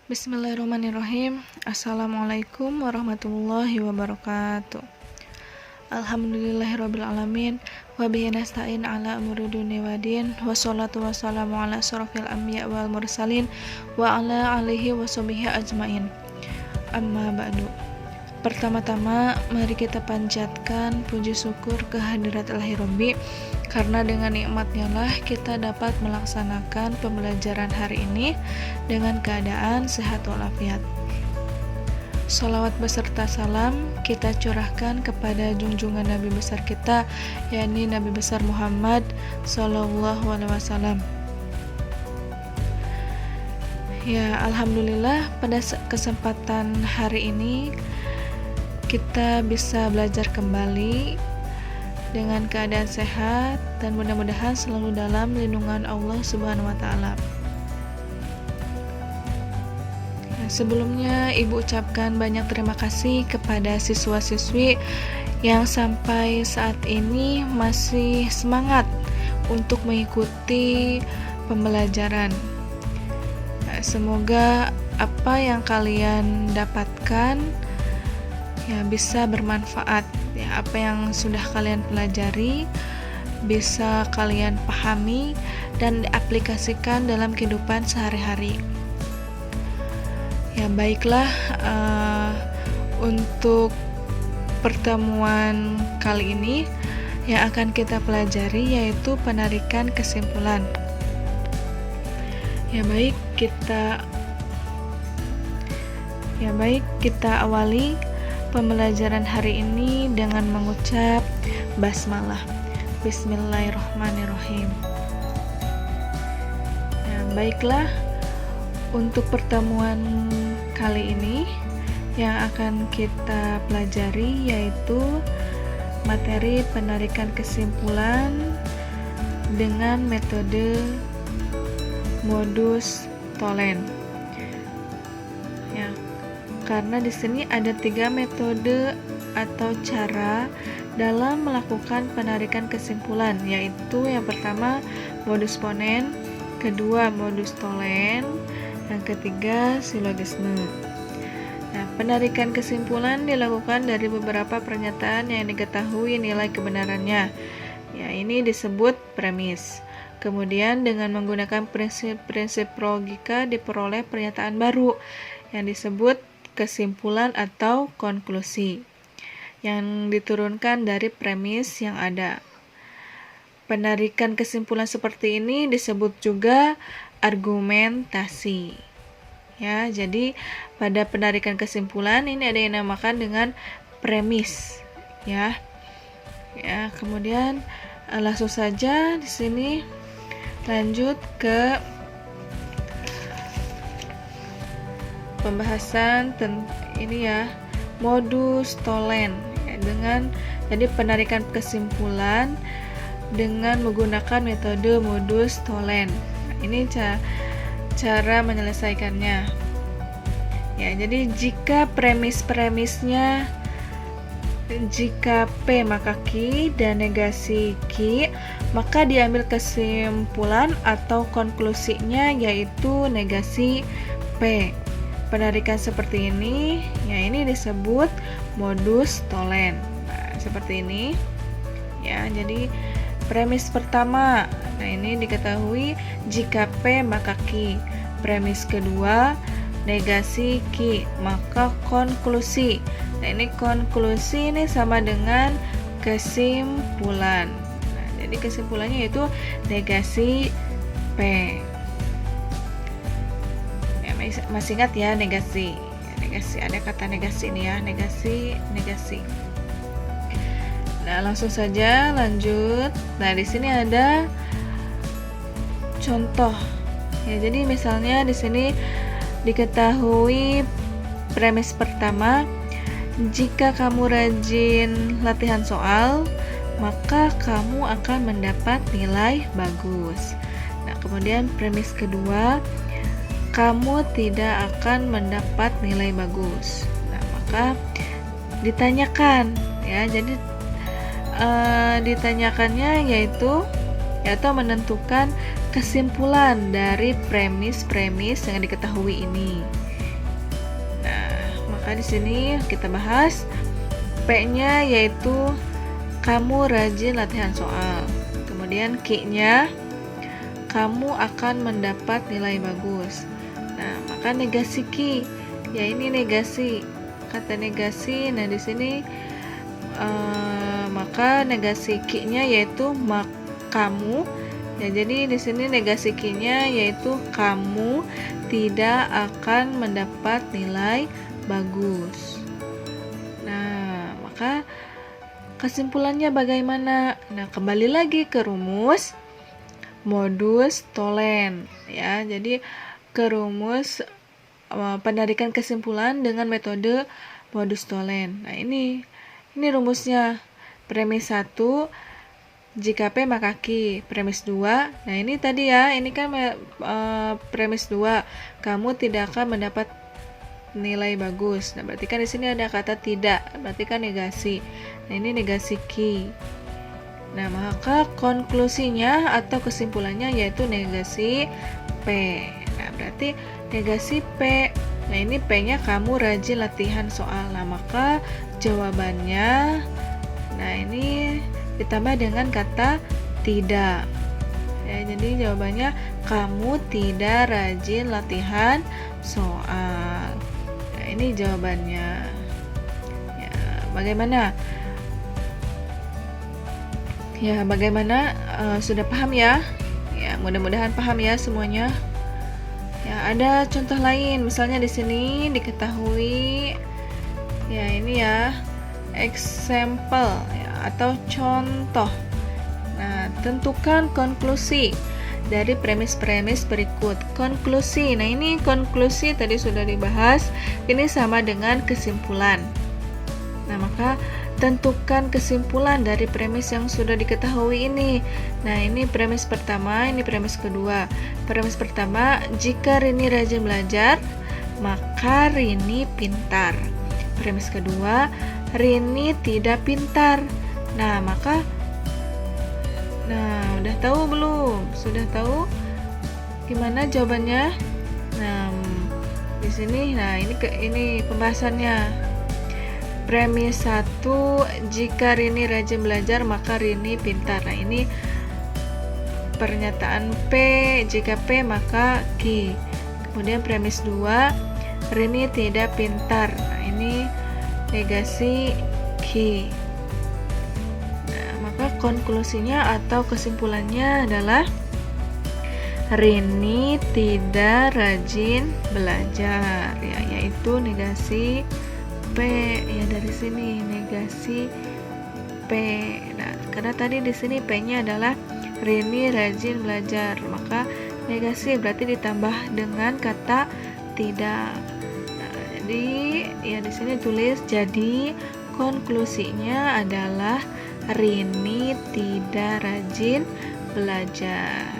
Bismillahirrahmanirrahim. Assalamualaikum warahmatullahi wabarakatuh. Alhamdulillahirrabbilalamin. Wabihi nasta'in ala umuri dunya waddin. Wassalatu wassalamu ala asyrafil anbiya wal mursalin wa ala alihi washabihi ajmain. Amma ba'du. Pertama-tama, mari kita panjatkan puji syukur kehadirat Ilahi Rabbi, karena dengan nikmatnya lah kita dapat melaksanakan pembelajaran hari ini dengan keadaan sehat walafiat. Sholawat beserta salam kita curahkan kepada junjungan Nabi besar kita, yakni Nabi besar Muhammad Sallallahu Alaihi Wasallam. Ya, alhamdulillah pada kesempatan hari ini kita bisa belajar kembali dengan keadaan sehat dan mudah-mudahan selalu dalam lindungan Allah Subhanahu wa taala. Sebelumnya Ibu ucapkan banyak terima kasih kepada siswa-siswi yang sampai saat ini masih semangat untuk mengikuti pembelajaran. Semoga apa yang kalian dapatkan ya bisa bermanfaat. Ya, apa yang sudah kalian pelajari bisa kalian pahami dan diaplikasikan dalam kehidupan sehari-hari. Ya, baiklah, untuk pertemuan kali ini yang akan kita pelajari yaitu penarikan kesimpulan. Ya baik, kita awali pembelajaran hari ini dengan mengucap basmalah. Bismillahirrahmanirrahim. Ya, baiklah, untuk pertemuan kali ini yang akan kita pelajari yaitu materi penarikan kesimpulan dengan metode modus tollens. Ya, karena di sini ada 3 metode atau cara dalam melakukan penarikan kesimpulan, yaitu yang pertama modus ponens, kedua modus tollens, yang ketiga silogisme. Nah, penarikan kesimpulan dilakukan dari beberapa pernyataan yang diketahui nilai kebenarannya. Ya, ini disebut premis. Kemudian dengan menggunakan prinsip logika diperoleh pernyataan baru yang disebut kesimpulan atau konklusi yang diturunkan dari premis yang ada. Penarikan kesimpulan seperti ini disebut juga argumentasi. Ya, jadi pada penarikan kesimpulan ini ada yang dinamakan dengan premis. Ya, kemudian langsung saja di sini lanjut ke pembahasan ini ya, modus tollens. Jadi penarikan kesimpulan dengan menggunakan metode modus tollens. Ini cara menyelesaikannya. Ya, jadi jika premis-premisnya jika P maka Q dan negasi Q, maka diambil kesimpulan atau konklusinya yaitu negasi P. Penarikan seperti ini, ya ini disebut modus tollens. Nah, seperti ini. Ya, jadi premis pertama, nah ini diketahui jika P maka Q. Premis kedua, negasi Q, maka konklusi. Nah, ini konklusi ini sama dengan kesimpulan. Nah, jadi kesimpulannya itu negasi P. Ya, masih ingat ya negasi. Negasi, ada kata negasi ini ya, negasi. Nah, langsung saja lanjut. Nah, di sini ada contoh. Ya, jadi misalnya di sini diketahui premis pertama, jika kamu rajin latihan soal, maka kamu akan mendapat nilai bagus. Nah, kemudian premis kedua, kamu tidak akan mendapat nilai bagus. Nah, maka ditanyakan ya. Jadi ditanyakannya yaitu menentukan kesimpulan dari premis-premis yang diketahui ini. maka di sini kita bahas P-nya yaitu kamu rajin latihan soal. Kemudian Q-nya kamu akan mendapat nilai bagus. Nah, maka negasi Q, ya ini negasi. Kata negasi, nah di sini maka negasi Q-nya yaitu kamu. Ya, jadi di sini negasi Q-nya yaitu kamu tidak akan mendapat nilai bagus. Nah, maka kesimpulannya bagaimana? Nah, kembali lagi ke rumus modus tollens ya. Jadi ke rumus penarikan kesimpulan dengan metode modus tollens. Nah, ini rumusnya. Premis 1, jika P maka Q. Premis 2, nah ini tadi ya, ini kan premis 2, kamu tidak akan mendapat nilai bagus. Nah, berarti kan di sini ada kata tidak, berarti kan negasi. Nah, ini negasi Q. Nah, maka konklusinya atau kesimpulannya yaitu negasi P. Nah, berarti negasi P. Nah, ini P-nya kamu rajin latihan soal. Nah, maka jawabannya, nah ini ditambah dengan kata tidak. Ya, jadi jawabannya kamu tidak rajin latihan soal. Nah, ini jawabannya. Ya, bagaimana? Ya, bagaimana? Sudah paham ya? Ya, mudah-mudahan paham ya semuanya. Ya, ada contoh lain. Misalnya di sini diketahui, ya ini ya, example ya, atau contoh. Nah, tentukan konklusi dari premis-premis berikut. Konklusi. Nah, ini konklusi tadi sudah dibahas. Ini sama dengan kesimpulan. Nah, maka tentukan kesimpulan dari premis yang sudah diketahui ini. Nah, ini premis pertama, ini premis kedua. Premis pertama, jika Rini rajin belajar, maka Rini pintar. Premis kedua, Rini tidak pintar. Nah, maka udah tahu belum? Sudah tahu gimana jawabannya? Nah, di sini ini pembahasannya. Premis 1, jika Rini rajin belajar maka Rini pintar. Nah, ini pernyataan P, jika P maka Q. Kemudian premis 2, Rini tidak pintar. Nah, ini negasi Q. Nah, maka konklusinya atau kesimpulannya adalah Rini tidak rajin belajar, ya, yaitu negasi P. Ya, dari sini negasi P. Nah, karena tadi di sini P-nya adalah Rini rajin belajar, maka negasi berarti ditambah dengan kata tidak. Nah, jadi ya di sini tulis, jadi konklusinya adalah Rini tidak rajin belajar.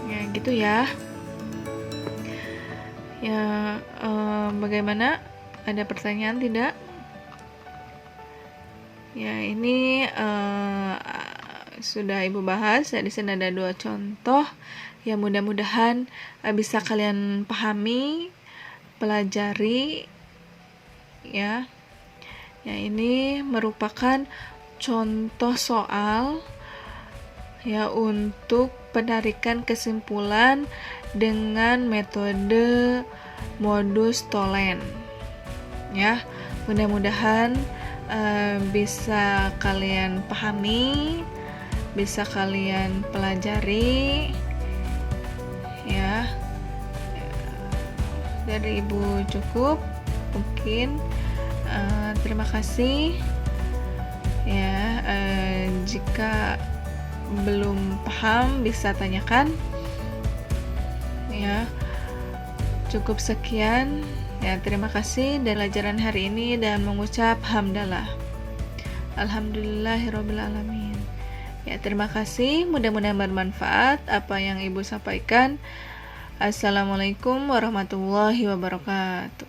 Ya, gitu ya. Ya, bagaimana? Ada pertanyaan tidak? Ya, ini sudah Ibu bahas. Ya, di sini ada 2 contoh. Ya, mudah-mudahan bisa kalian pahami, pelajari. Ya, ini merupakan contoh soal ya untuk penarikan kesimpulan dengan metode modus tollens. Ya, mudah-mudahan bisa kalian pahami, bisa kalian pelajari. Ya, dari Ibu cukup mungkin. Terima kasih. Ya, jika belum paham bisa tanyakan. Ya, cukup sekian. Ya, terima kasih dari pelajaran hari ini dan mengucap hamdalah. Alhamdulillahirabbil alamin. Ya, terima kasih. Mudah-mudahan bermanfaat apa yang Ibu sampaikan. Assalamualaikum warahmatullahi wabarakatuh.